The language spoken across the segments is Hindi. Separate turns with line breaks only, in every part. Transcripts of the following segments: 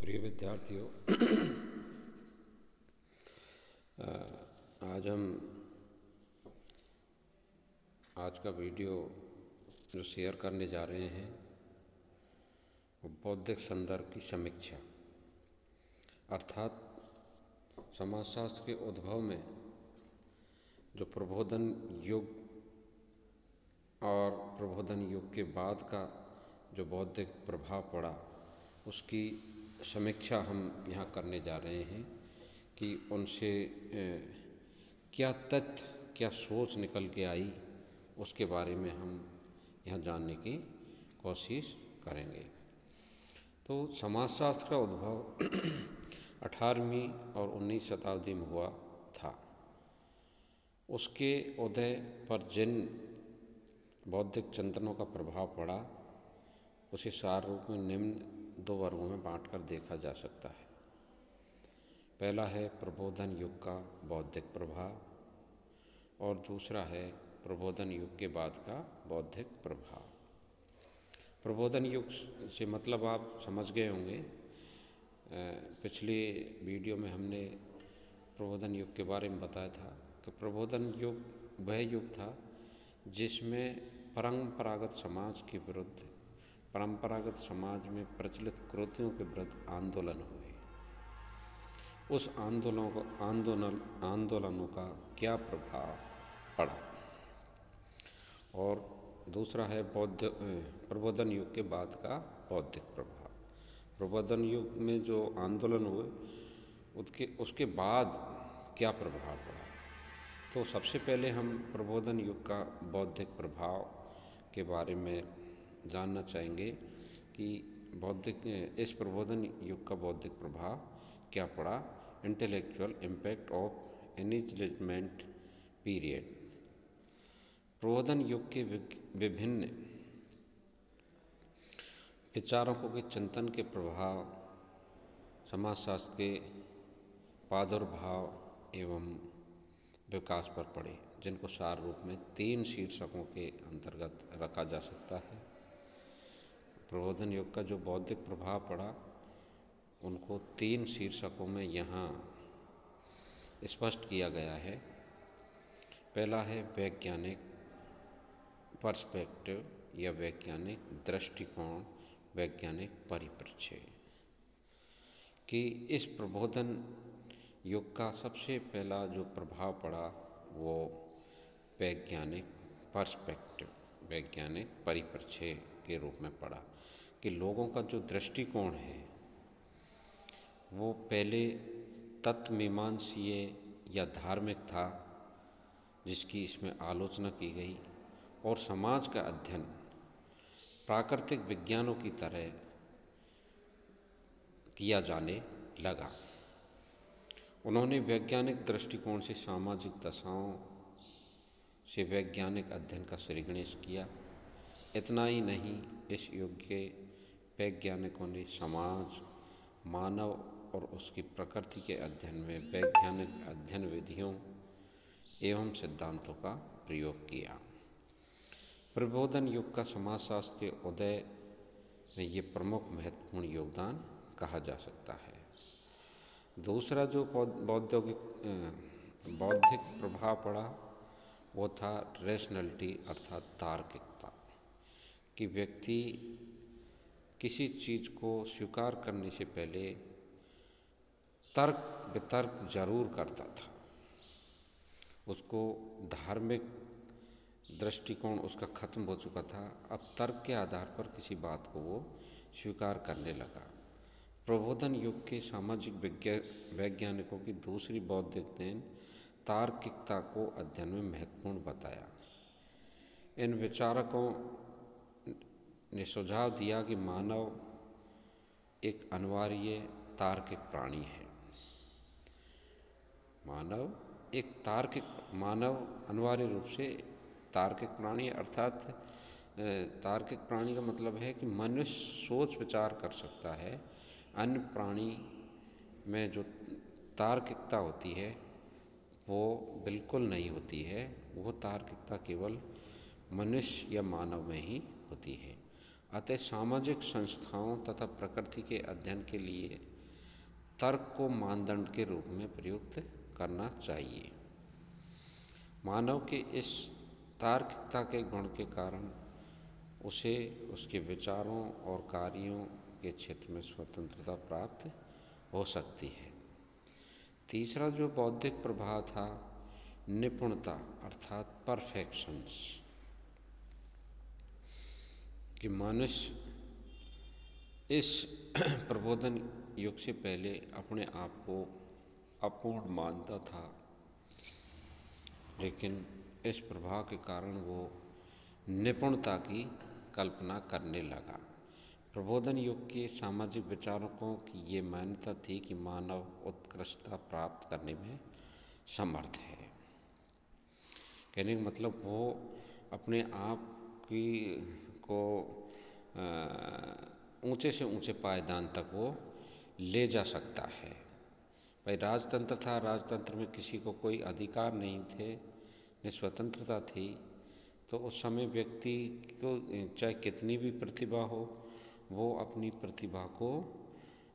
प्रिय विद्यार्थियों, आज का वीडियो जो शेयर करने जा रहे हैं वो बौद्धिक संदर्भ की समीक्षा अर्थात समाजशास्त्र के उद्भव में जो प्रबोधन युग और प्रबोधन युग के बाद का जो बौद्धिक प्रभाव पड़ा उसकी समीक्षा हम यहाँ करने जा रहे हैं कि उनसे क्या तथ्य, क्या सोच निकल के आई, उसके बारे में हम यहाँ जानने की कोशिश करेंगे। तो समाजशास्त्र का उद्भव 18वीं और 19वीं शताब्दी में हुआ था। उसके उदय पर जिन बौद्धिक चिंतनों का प्रभाव पड़ा उसे सार रूप में निम्न दो वर्गों में बांटकर देखा जा सकता है। पहला है प्रबोधन युग का बौद्धिक प्रभाव और दूसरा है प्रबोधन युग के बाद का बौद्धिक प्रभाव। प्रबोधन युग से मतलब आप समझ गए होंगे। पिछले वीडियो में हमने प्रबोधन युग के बारे में बताया था कि प्रबोधन युग वह युग था जिसमें परंपरागत समाज के विरुद्ध, परंपरागत समाज में प्रचलित कुरीतियों के विरुद्ध आंदोलन हुए। उस आंदोलनों का क्या प्रभाव पड़ा। और दूसरा है प्रबोधन युग के बाद का बौद्धिक प्रभाव। प्रबोधन युग में जो आंदोलन हुए उसके बाद क्या प्रभाव पड़ा। तो सबसे पहले हम प्रबोधन युग का बौद्धिक प्रभाव के बारे में जानना चाहेंगे कि इस प्रबोधन युग का बौद्धिक प्रभाव क्या पड़ा। Intellectual impact of enlightenment period. प्रबोधन युग के विभिन्न विचारकों के चिंतन के प्रभाव समाजशास्त्र के प्रादुर्भाव एवं विकास पर पड़े, जिनको सार रूप में 3 शीर्षकों के अंतर्गत रखा जा सकता है। प्रबोधन युग का जो बौद्धिक प्रभाव पड़ा उनको 3 शीर्षकों में यहाँ स्पष्ट किया गया है। पहला है वैज्ञानिक पर्सपेक्टिव या वैज्ञानिक दृष्टिकोण, वैज्ञानिक परिप्रेक्ष्य। कि इस प्रबोधन युग का सबसे पहला जो प्रभाव पड़ा वो वैज्ञानिक पर्सपेक्टिव, वैज्ञानिक परिप्रेक्ष्य के रूप में पड़ा। कि लोगों का जो दृष्टिकोण है वो पहले तत्वमीमांसीय या धार्मिक था, जिसकी इसमें आलोचना की गई, और समाज का अध्ययन प्राकृतिक विज्ञानों की तरह किया जाने लगा। उन्होंने वैज्ञानिक दृष्टिकोण से सामाजिक दशाओं से वैज्ञानिक अध्ययन का श्रीगणेश किया। इतना ही नहीं, इस युग के वैज्ञानिकों ने समाज, मानव और उसकी प्रकृति के अध्ययन में वैज्ञानिक अध्ययन विधियों एवं सिद्धांतों का प्रयोग किया। प्रबोधन युग का समाजशास्त्र के उदय में ये प्रमुख महत्वपूर्ण योगदान कहा जा सकता है। दूसरा जो बौद्धिक प्रभाव पड़ा वो था रैशनैलिटी अर्थात तार्किकता। कि व्यक्ति किसी चीज़ को स्वीकार करने से पहले तर्क वितर्क जरूर करता था। उसको धार्मिक दृष्टिकोण उसका खत्म हो चुका था, अब तर्क के आधार पर किसी बात को वो स्वीकार करने लगा। प्रबोधन युग के सामाजिक वैज्ञानिकों की दूसरी बौद्धिक देन तार्किकता को अध्ययन में महत्वपूर्ण बताया। इन विचारकों ने सुझाव दिया कि मानव एक अनिवार्य तार्किक प्राणी है। मानव अनिवार्य रूप से तार्किक प्राणी, अर्थात तार्किक प्राणी का मतलब है कि मनुष्य सोच विचार कर सकता है। अन्य प्राणी में जो तार्किकता होती है वो बिल्कुल नहीं होती है। वो तार्किकता केवल मनुष्य या मानव में ही होती है। अतः सामाजिक संस्थाओं तथा प्रकृति के अध्ययन के लिए तर्क को मानदंड के रूप में प्रयुक्त करना चाहिए। मानव के इस तार्किकता के गुण के कारण उसे उसके विचारों और कार्यों के क्षेत्र में स्वतंत्रता प्राप्त हो सकती है। तीसरा जो बौद्धिक प्रभाव था, निपुणता अर्थात परफेक्शंस, कि मनुष्य इस प्रबोधन युग से पहले अपने आप को अपूर्ण मानता था, लेकिन इस प्रभाव के कारण वो निपुणता की कल्पना करने लगा। प्रबोधन युग के सामाजिक विचारकों की ये मान्यता थी कि मानव उत्कृष्टता प्राप्त करने में समर्थ है। कहने का मतलब वो अपने आप की को ऊंचे से ऊंचे पायदान तक वो ले जा सकता है। भाई राजतंत्र था, राजतंत्र में किसी को कोई अधिकार नहीं थे, न स्वतंत्रता थी, तो उस समय व्यक्ति को चाहे कितनी भी प्रतिभा हो, वो अपनी प्रतिभा को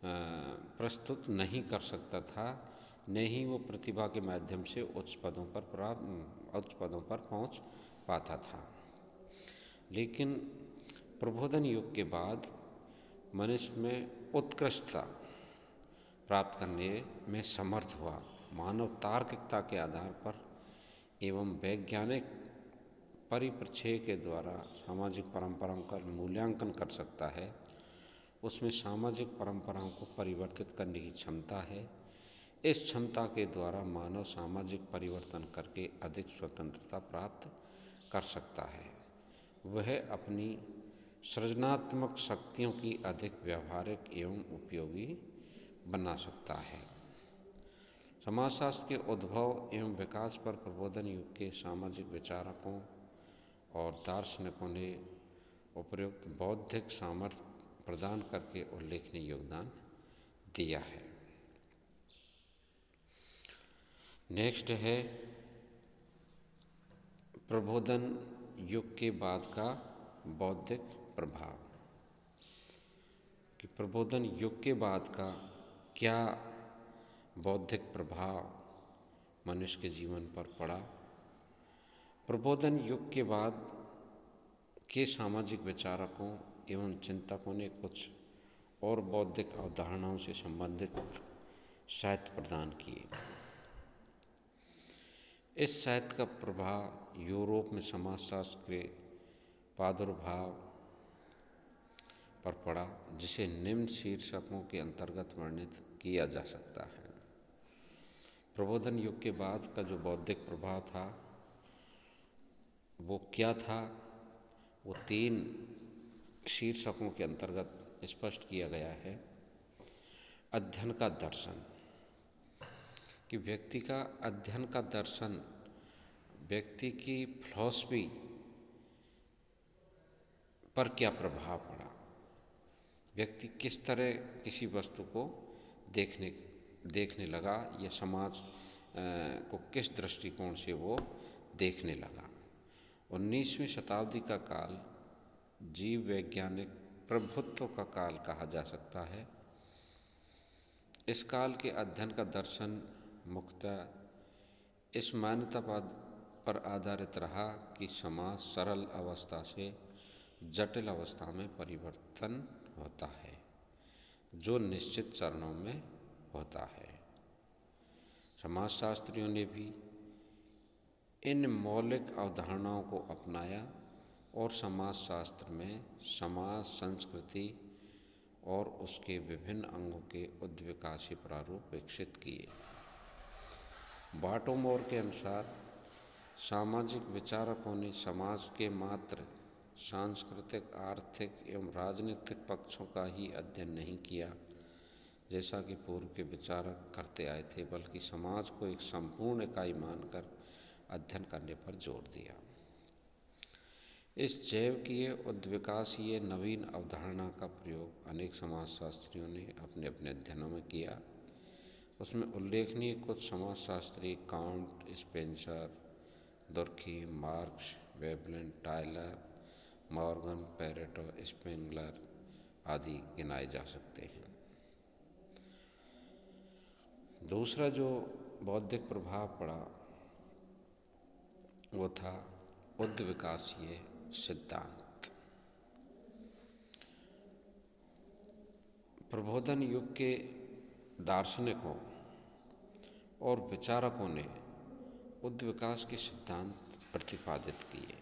प्रस्तुत नहीं कर सकता था, न ही वो प्रतिभा के माध्यम से उच्च पदों पर पहुंच पाता था। लेकिन प्रबोधन युग के बाद मनुष्य में उत्कृष्टता प्राप्त करने में समर्थ हुआ। मानव तार्किकता के आधार पर एवं वैज्ञानिक परिप्रेक्ष्य के द्वारा सामाजिक परंपराओं का मूल्यांकन कर सकता है। उसमें सामाजिक परंपराओं को परिवर्तित करने की क्षमता है। इस क्षमता के द्वारा मानव सामाजिक परिवर्तन करके अधिक स्वतंत्रता प्राप्त कर सकता है। वह अपनी सृजनात्मक शक्तियों की अधिक व्यावहारिक एवं उपयोगी बना सकता है। समाजशास्त्र के उद्भव एवं विकास पर प्रबोधन युग के सामाजिक विचारकों और दार्शनिकों ने उपयुक्त बौद्धिक सामर्थ्य प्रदान करके उल्लेखनीय योगदान दिया है। नेक्स्ट है प्रबोधन युग के बाद का बौद्धिक प्रभाव, कि प्रबोधन युग के बाद का क्या बौद्धिक प्रभाव मनुष्य के जीवन पर पड़ा। प्रबोधन युग के बाद के सामाजिक विचारकों एवं चिंतकों ने कुछ और बौद्धिक अवधारणाओं से संबंधित साहित्य प्रदान किए। इस साहित्य का प्रभाव यूरोप में समाजशास्त्र के प्रादुर्भाव पर पड़ा, जिसे निम्न शीर्षकों के अंतर्गत वर्णित किया जा सकता है। प्रबोधन युग के बाद का जो बौद्धिक प्रभाव था वो क्या था, वो 3 शीर्षकों के अंतर्गत स्पष्ट किया गया है। अध्ययन का दर्शन, कि व्यक्ति का अध्ययन का दर्शन व्यक्ति की फिलॉसफी पर क्या प्रभाव पड़ा, व्यक्ति किस तरह किसी वस्तु को देखने लगा, या समाज को किस दृष्टिकोण से वो देखने लगा। 19वीं शताब्दी का काल जीव वैज्ञानिक प्रभुत्व का काल कहा जा सकता है। इस काल के अध्ययन का दर्शन मुख्यतः इस मान्यता पर आधारित रहा कि समाज सरल अवस्था से जटिल अवस्था में परिवर्तन होता है, जो निश्चित चरणों में होता है। समाजशास्त्रियों ने भी इन मौलिक अवधारणाओं को अपनाया और समाजशास्त्र में समाज, संस्कृति और उसके विभिन्न अंगों के उद्विकासी प्रारूप विकसित किए। बाटोमोर के अनुसार सामाजिक विचारकों ने समाज के मात्र सांस्कृतिक, आर्थिक एवं राजनीतिक पक्षों का ही अध्ययन नहीं किया, जैसा कि पूर्व के विचारक करते आए थे, बल्कि समाज को एक संपूर्ण इकाई मानकर अध्ययन करने पर जोर दिया। इस जैविकीय उद्विकासीय नवीन अवधारणा का प्रयोग अनेक समाजशास्त्रियों ने अपने अपने अध्ययनों में किया। उसमें उल्लेखनीय कुछ समाजशास्त्री Comte, Spencer, Durkheim, Marx, Veblen, Tylor, Morgan, Pareto, Spengler आदि गिनाए जा सकते हैं। दूसरा जो बौद्धिक प्रभाव पड़ा वो था उद्विकासीय सिद्धांत। प्रबोधन युग के दार्शनिकों और विचारकों ने उद्विकास के सिद्धांत प्रतिपादित किए।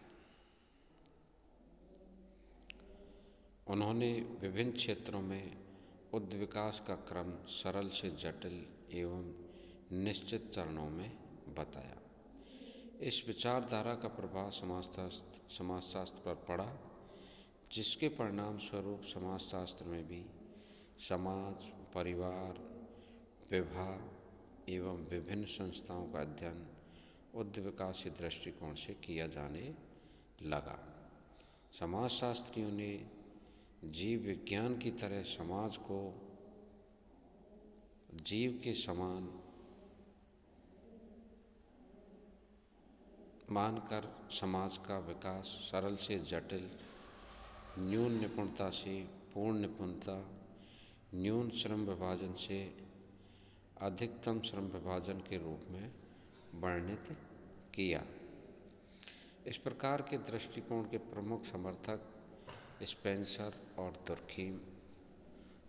उन्होंने विभिन्न क्षेत्रों में उद्विकास का क्रम सरल से जटिल एवं निश्चित चरणों में बताया। इस विचारधारा का प्रभाव समाजशास्त्र पर पड़ा, जिसके परिणाम स्वरूप समाजशास्त्र में भी समाज, परिवार, विवाह एवं विभिन्न संस्थाओं का अध्ययन उद्विकासीय दृष्टिकोण से किया जाने लगा। समाजशास्त्रियों ने जीव विज्ञान की तरह समाज को जीव के समान मानकर समाज का विकास सरल से जटिल, न्यून निपुणता से पूर्ण निपुणता, न्यून श्रम विभाजन से अधिकतम श्रम विभाजन के रूप में वर्णित किया। इस प्रकार के दृष्टिकोण के प्रमुख समर्थक स्पेंसर और दुर्खीम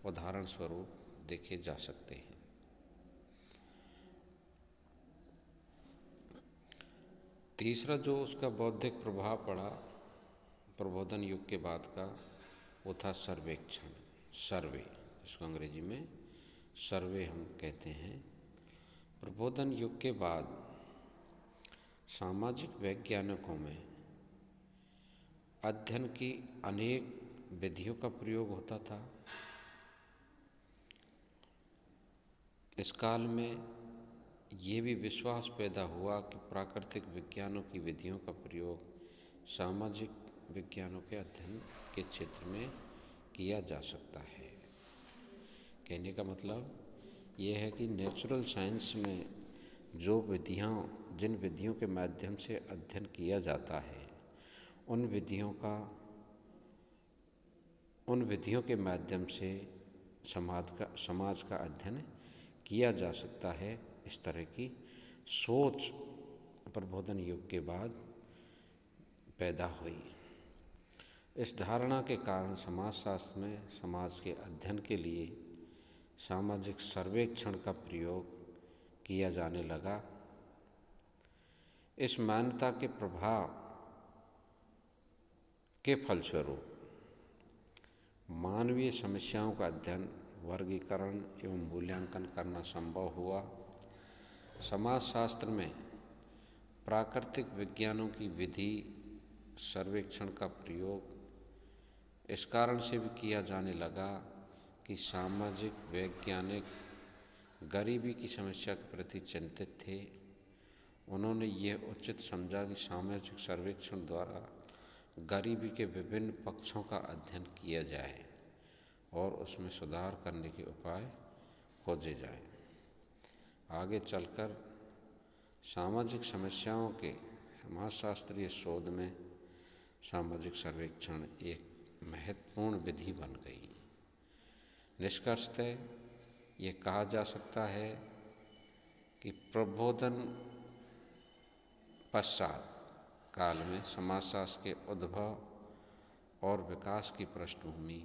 उदाहरण स्वरूप देखे जा सकते हैं। तीसरा जो उसका बौद्धिक प्रभाव पड़ा प्रबोधन युग के बाद का, वो था सर्वेक्षण, सर्वे, इसको अंग्रेजी में सर्वे हम कहते हैं। प्रबोधन युग के बाद सामाजिक वैज्ञानिकों में अध्ययन की अनेक विधियों का प्रयोग होता था। इस काल में ये भी विश्वास पैदा हुआ कि प्राकृतिक विज्ञानों की विधियों का प्रयोग सामाजिक विज्ञानों के अध्ययन के क्षेत्र में किया जा सकता है। कहने का मतलब ये है कि नेचुरल साइंस में जिन विधियों के माध्यम से अध्ययन किया जाता है, उन विधियों के माध्यम से समाज का अध्ययन किया जा सकता है। इस तरह की सोच प्रबोधन युग के बाद पैदा हुई। इस धारणा के कारण समाजशास्त्र में समाज के अध्ययन के लिए सामाजिक सर्वेक्षण का प्रयोग किया जाने लगा। इस मान्यता के प्रभाव के फलस्वरूप मानवीय समस्याओं का अध्ययन, वर्गीकरण एवं मूल्यांकन करना संभव हुआ। समाजशास्त्र में प्राकृतिक विज्ञानों की विधि सर्वेक्षण का प्रयोग इस कारण से भी किया जाने लगा कि सामाजिक वैज्ञानिक गरीबी की समस्या के प्रति चिंतित थे। उन्होंने ये उचित समझा कि सामाजिक सर्वेक्षण द्वारा गरीबी के विभिन्न पक्षों का अध्ययन किया जाए और उसमें सुधार करने के उपाय खोजे जाएं। आगे चलकर सामाजिक समस्याओं के समाजशास्त्रीय शोध में सामाजिक सर्वेक्षण एक महत्वपूर्ण विधि बन गई। निष्कर्षतः ये कहा जा सकता है कि प्रबोधन पश्चात काल में समाजशास्त्र के उद्भव और विकास की पृष्ठभूमि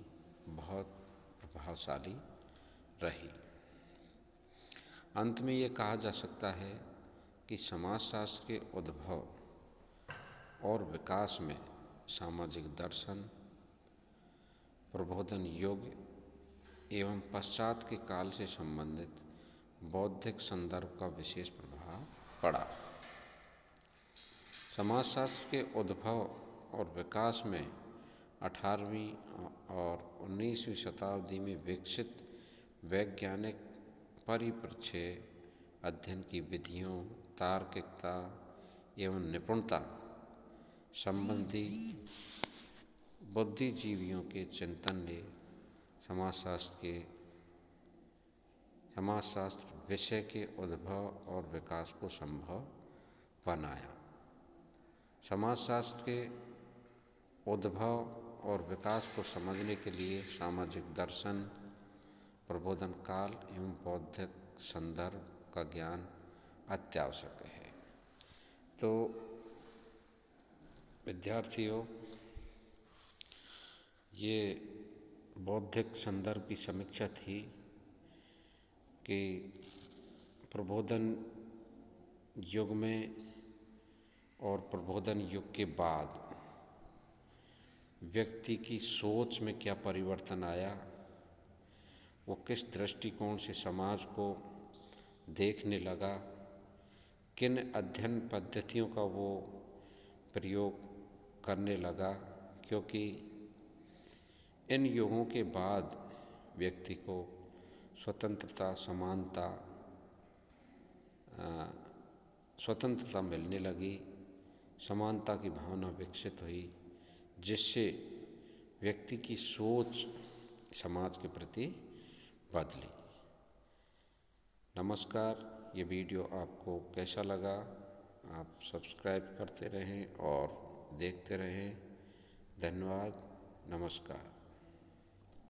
बहुत प्रभावशाली रही। अंत में ये कहा जा सकता है कि समाजशास्त्र के उद्भव और विकास में सामाजिक दर्शन, प्रबोधन युग एवं पश्चात के काल से संबंधित बौद्धिक संदर्भ का विशेष प्रभाव पड़ा। समाजशास्त्र के उद्भव और विकास में 18वीं और 19वीं शताब्दी में विकसित वैज्ञानिक परिप्रेक्ष्य, अध्ययन की विधियों, तार्किकता एवं निपुणता संबंधी बुद्धिजीवियों के चिंतन ने समाजशास्त्र विषय के उद्भव और विकास को संभव बनाया। समाजशास्त्र के उद्भव और विकास को समझने के लिए सामाजिक दर्शन, प्रबोधन काल एवं बौद्धिक संदर्भ का ज्ञान अत्यावश्यक है। तो विद्यार्थियों, ये बौद्धिक संदर्भ की समीक्षा थी कि प्रबोधन युग में और प्रबोधन युग के बाद व्यक्ति की सोच में क्या परिवर्तन आया, वो किस दृष्टिकोण से समाज को देखने लगा, किन अध्ययन पद्धतियों का वो प्रयोग करने लगा, क्योंकि इन युगों के बाद व्यक्ति को स्वतंत्रता, समानता, स्वतंत्रता मिलने लगी, समानता की भावना विकसित हुई, जिससे व्यक्ति की सोच समाज के प्रति बदली। नमस्कार, ये वीडियो आपको कैसा लगा? आप सब्सक्राइब करते रहें और देखते रहें। धन्यवाद। नमस्कार।